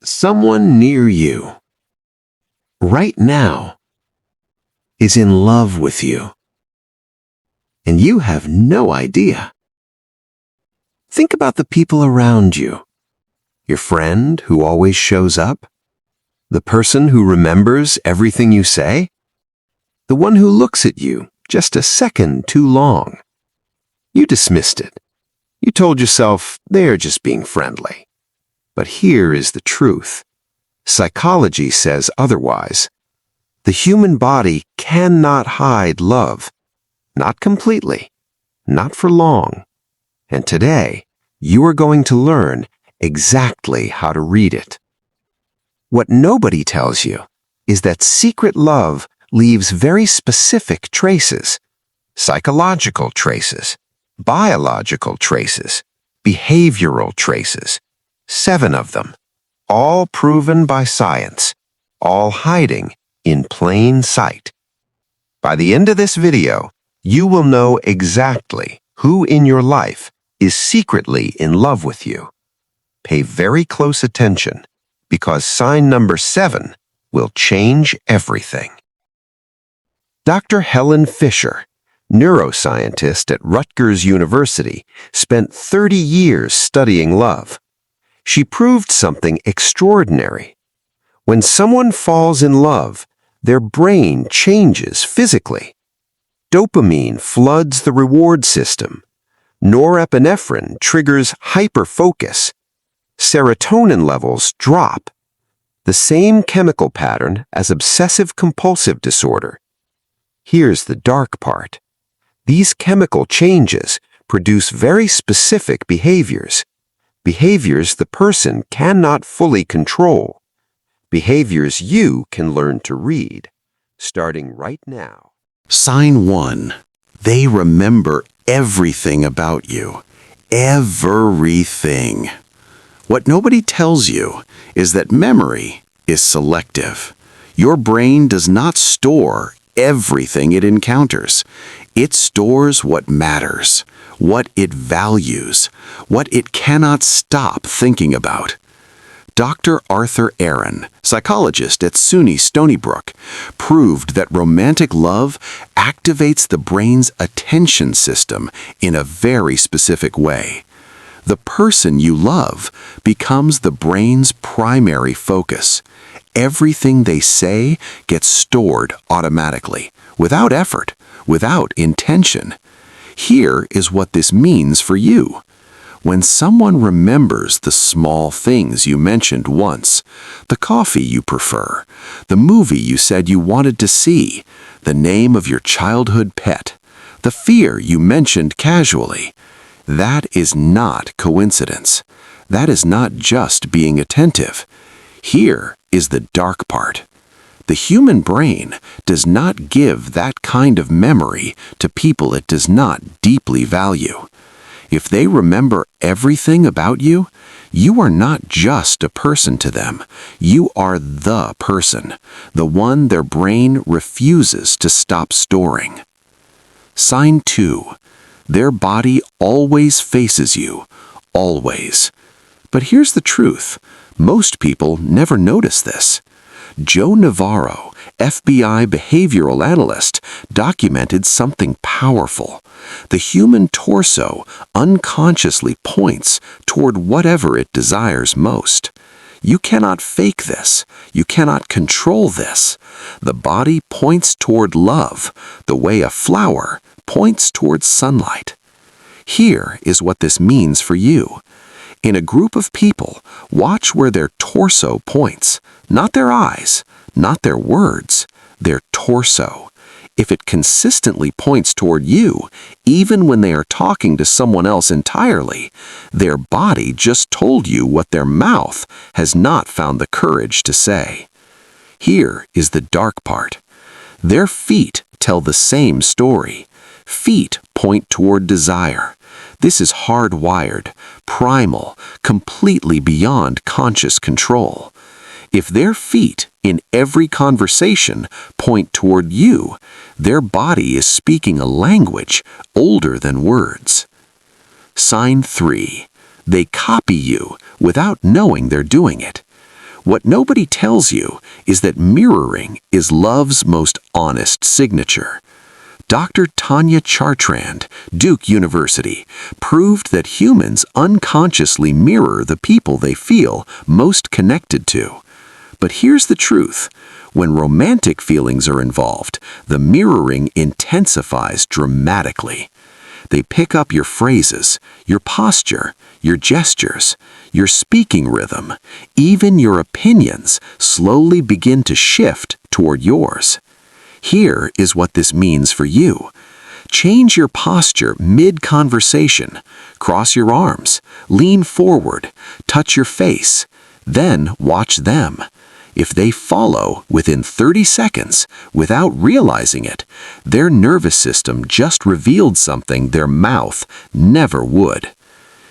Someone near you, right now, is in love with you, and you have no idea. Think about the people around you. Your friend who always shows up? The person who remembers everything you say? The one who looks at you just a second too long? You dismissed it. You told yourself they're just being friendly. But here is the truth. Psychology says otherwise. The human body cannot hide love. Not completely. Not for long. And today, you are going to learn exactly how to read it. What nobody tells you is that secret love leaves very specific traces. Psychological traces, biological traces, behavioral traces. 7 of them, all proven by science, all hiding in plain sight. By the end of this video, you will know exactly who in your life is secretly in love with you. Pay very close attention, because sign number 7 will change everything. Dr. Helen Fisher, neuroscientist at Rutgers University, spent 30 years studying love. She proved something extraordinary. When someone falls in love, their brain changes physically. Dopamine floods the reward system. Norepinephrine triggers hyperfocus. Serotonin levels drop. The same chemical pattern as obsessive-compulsive disorder. Here's the dark part. These chemical changes produce very specific behaviors. Behaviors the person cannot fully control. Behaviors you can learn to read, starting right now. Sign 1. They remember everything about you. Everything. What nobody tells you is that memory is selective. Your brain does not store everything it encounters. It stores what matters, what it values, what it cannot stop thinking about. Dr. Arthur Aaron, psychologist at SUNY Stony Brook, proved that romantic love activates the brain's attention system in a very specific way. The person you love becomes the brain's primary focus. Everything they say gets stored automatically, without effort, without intention. Here is what this means for you. When someone remembers the small things you mentioned once, the coffee you prefer, the movie you said you wanted to see, the name of your childhood pet, the fear you mentioned casually, that is not coincidence. That is not just being attentive. Here is the dark part. The human brain does not give that kind of memory to people it does not deeply value. If they remember everything about you, you are not just a person to them. You are the person, the one their brain refuses to stop storing. Sign 2. Their body always faces you, always. But here's the truth. Most people never notice this. Joe Navarro, FBI behavioral analyst, documented something powerful. The human torso unconsciously points toward whatever it desires most. You cannot fake this. You cannot control this. The body points toward love, the way a flower points towards sunlight. Here is what this means for you. In a group of people, watch where their torso points, not their eyes, not their words, their torso. If it consistently points toward you, even when they are talking to someone else entirely, their body just told you what their mouth has not found the courage to say. Here is the dark part. Their feet tell the same story. Feet point toward desire. This is hardwired, primal, completely beyond conscious control. If their feet, in every conversation, point toward you, their body is speaking a language older than words. Sign 3. They copy you without knowing they're doing it. What nobody tells you is that mirroring is love's most honest signature. Dr. Tanya Chartrand, Duke University, proved that humans unconsciously mirror the people they feel most connected to. But here's the truth. When romantic feelings are involved, the mirroring intensifies dramatically. They pick up your phrases, your posture, your gestures, your speaking rhythm, even your opinions slowly begin to shift toward yours. Here is what this means for you. Change your posture mid-conversation. Cross your arms, lean forward, touch your face, then watch them. If they follow within 30 seconds without realizing it, their nervous system just revealed something their mouth never would.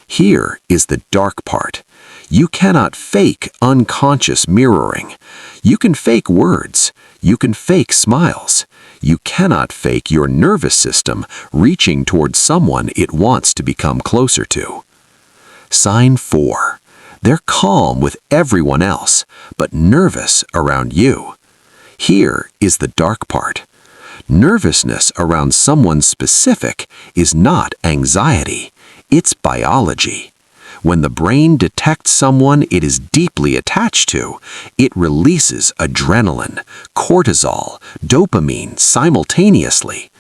Here is the dark part. You cannot fake unconscious mirroring. You can fake words. You can fake smiles. You cannot fake your nervous system reaching towards someone it wants to become closer to. Sign 4. They're calm with everyone else, but nervous around you. Here is the dark part. Nervousness around someone specific is not anxiety. It's biology. When the brain detects someone it is deeply attached to, it releases adrenaline, cortisol, dopamine simultaneously.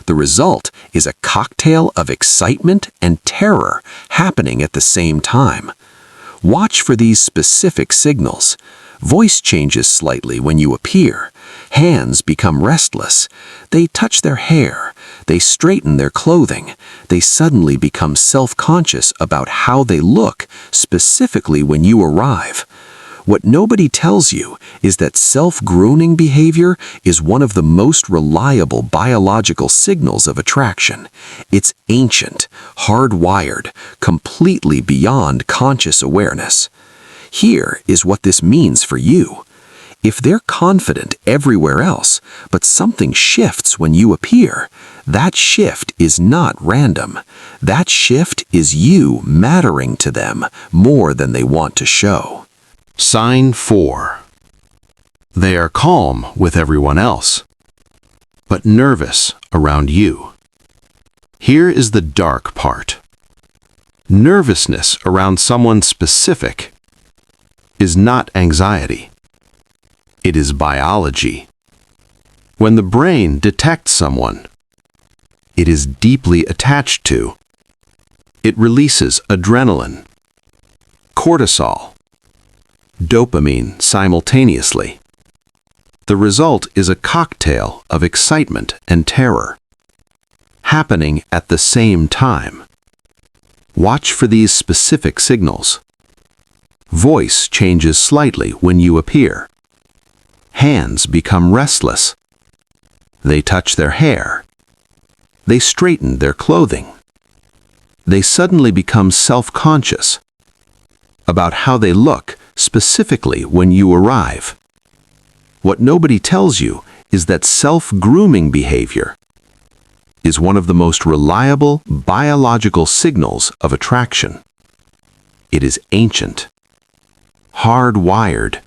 The result is a cocktail of excitement and terror happening at the same time. Watch for these specific signals. Voice changes slightly when you appear. Hands become restless. They touch their hair. They straighten their clothing. They suddenly become self-conscious about how they look, specifically when you arrive. What nobody tells you is that self-grooming behavior is one of the most reliable biological signals of attraction. It's ancient, hardwired, completely beyond conscious awareness. Here is what this means for you. If they're confident everywhere else, but something shifts when you appear, that shift is not random. That shift is you mattering to them more than they want to show. Sign 4. They are calm with everyone else, but nervous around you. Here is the dark part. Nervousness around someone specific is not anxiety. It is biology. When the brain detects someone it is deeply attached to, it releases adrenaline, cortisol, dopamine simultaneously. The result is a cocktail of excitement and terror, happening at the same time. Watch for these specific signals. Voice changes slightly when you appear. Hands become restless. They touch their hair. They straighten their clothing. They suddenly become self-conscious about how they look, specifically when you arrive. What nobody tells you is that self-grooming behavior is one of the most reliable biological signals of attraction. It is ancient, hardwired,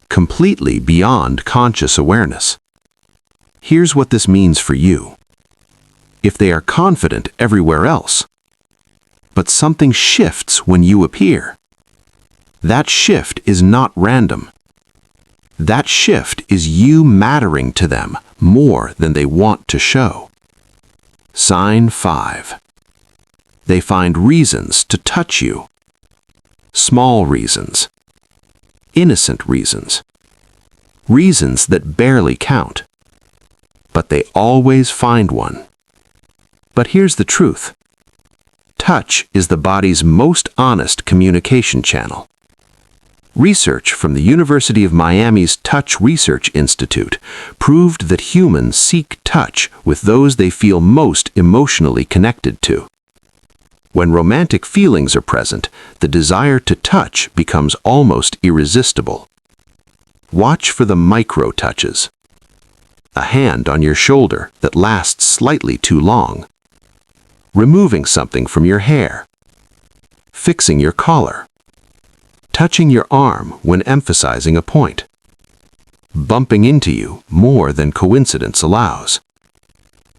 completely beyond conscious awareness. Here's what this means for you. If they are confident everywhere else, but something shifts when you appear, that shift is not random. That shift is you mattering to them more than they want to show. Sign 5. They find reasons to touch you. Small reasons. Innocent reasons. Reasons that barely count. But they always find one. But here's the truth. Touch is the body's most honest communication channel. Research from the University of Miami's Touch Research Institute proved that humans seek touch with those they feel most emotionally connected to. When romantic feelings are present, the desire to touch becomes almost irresistible. Watch for the micro touches. A hand on your shoulder that lasts slightly too long. Removing something from your hair. Fixing your collar. touching your arm when emphasizing a point, bumping into you more than coincidence allows.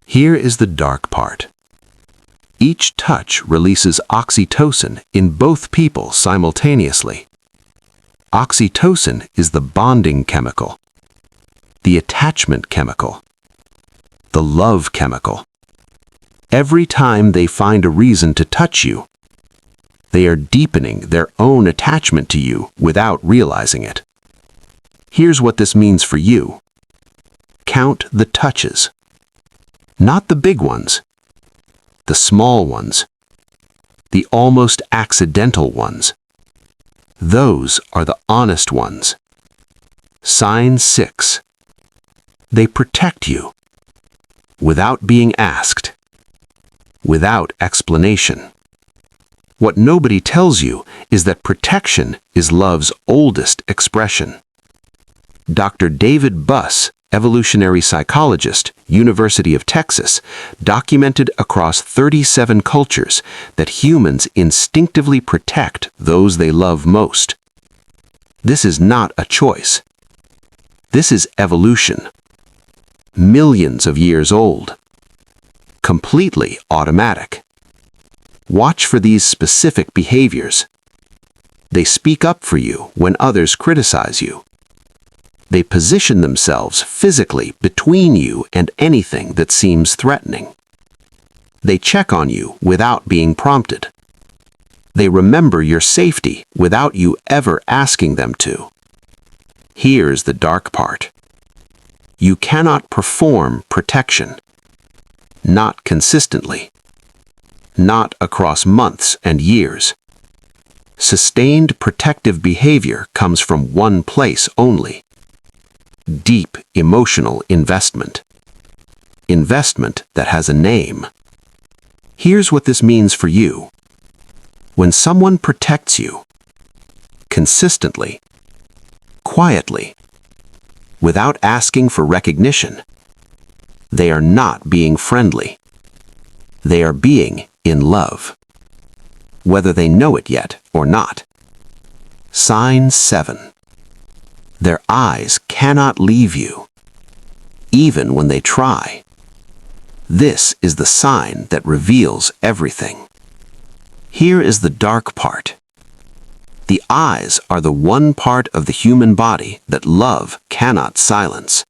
Here is the dark part. Each touch releases oxytocin in both people simultaneously. Oxytocin is the bonding chemical, the attachment chemical, the love chemical. Every time they find a reason to touch you, they are deepening their own attachment to you without realizing it. Here's what this means for you. Count the touches. Not the big ones, the small ones, the almost accidental ones. Those are the honest ones. Sign 6. They protect you without being asked, without explanation. What nobody tells you is that protection is love's oldest expression. Dr. David Buss, evolutionary psychologist, University of Texas, documented across 37 cultures that humans instinctively protect those they love most. This is not a choice. This is evolution. Millions of years old. Completely automatic. Watch for these specific behaviors. They speak up for you when others criticize you. They position themselves physically between you and anything that seems threatening. They check on you without being prompted. They remember your safety without you ever asking them to. Here's the dark part. You cannot perform protection. Not consistently. Not across months and years. Sustained protective behavior comes from one place only. Deep emotional investment. Investment that has a name. Here's what this means for you. When someone protects you, consistently, quietly, without asking for recognition, they are not being friendly. They are being in love, whether they know it yet or not. Sign 7. Their eyes cannot leave you, even when they try. This is the sign that reveals everything. Here is the dark part. The eyes are the one part of the human body that love cannot silence.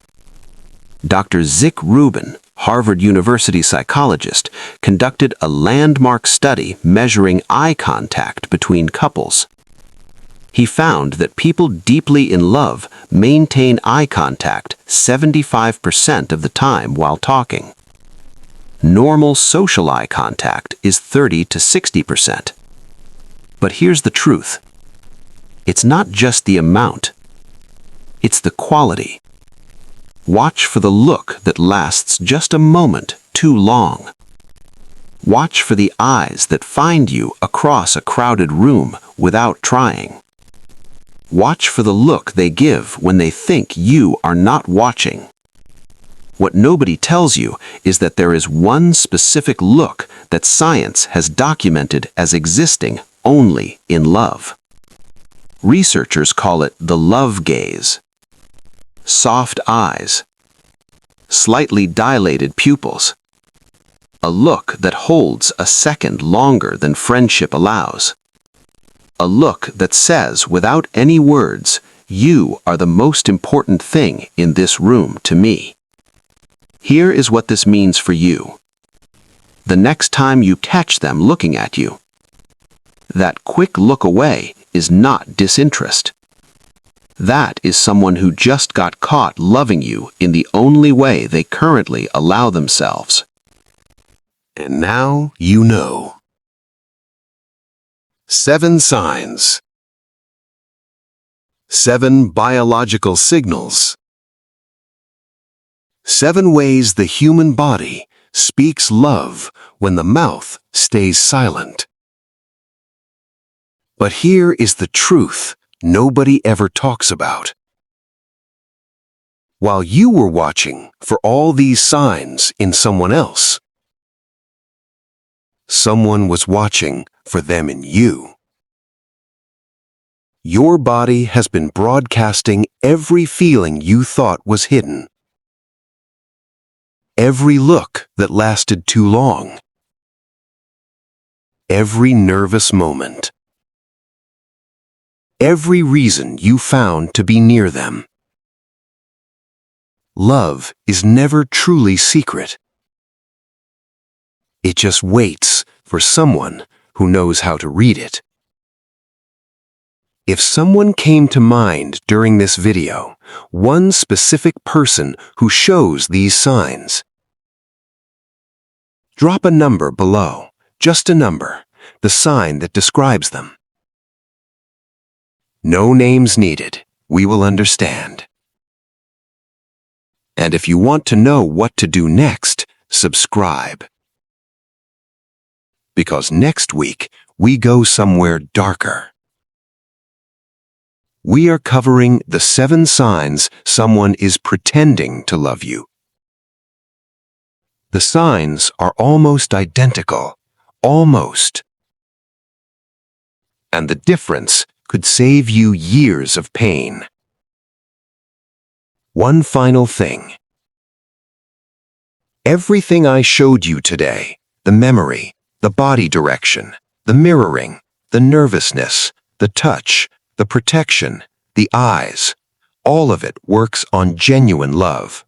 Dr. Zick Rubin, Harvard University psychologist, conducted a landmark study measuring eye contact between couples. He found that people deeply in love maintain eye contact 75% of the time while talking. Normal social eye contact is 30 to 60%. But here's the truth. It's not just the amount. It's the quality. Watch for the look that lasts just a moment too long. Watch for the eyes that find you across a crowded room without trying. Watch for the look they give when they think you are not watching. What nobody tells you is that there is one specific look that science has documented as existing only in love. Researchers call it the love gaze. Soft eyes, slightly dilated pupils, a look that holds a second longer than friendship allows. A look that says without any words, you are the most important thing in this room to me. Here is what this means for you. The next time you catch them looking at you, that quick look away is not disinterest. That is someone who just got caught loving you in the only way they currently allow themselves. And now you know. 7 signs. 7 biological signals. 7 ways the human body speaks love when the mouth stays silent. But here is the truth nobody ever talks about. While you were watching for all these signs in someone else, someone was watching for them in you. Your body has been broadcasting every feeling you thought was hidden. Every look that lasted too long. Every nervous moment. Every reason you found to be near them. Love is never truly secret. It just waits for someone who knows how to read it. If someone came to mind during this video, one specific person who shows these signs, drop a number below, just a number, the sign that describes them. No names needed, we will understand. And if you want to know what to do next, subscribe. Because next week, we go somewhere darker. We are covering the 7 signs someone is pretending to love you. The signs are almost identical, almost. And the difference could save you years of pain. One final thing. Everything I showed you today, the memory, the body direction, the mirroring, the nervousness, the touch, the protection, the eyes, all of it works on genuine love.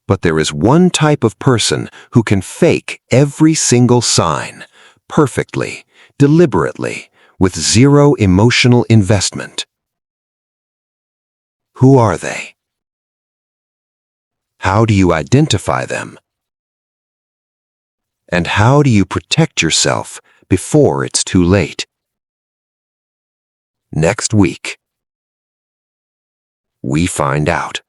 But there is one type of person who can fake every single sign, perfectly, deliberately, with zero emotional investment. Who are they? How do you identify them? And how do you protect yourself before it's too late? Next week, we find out.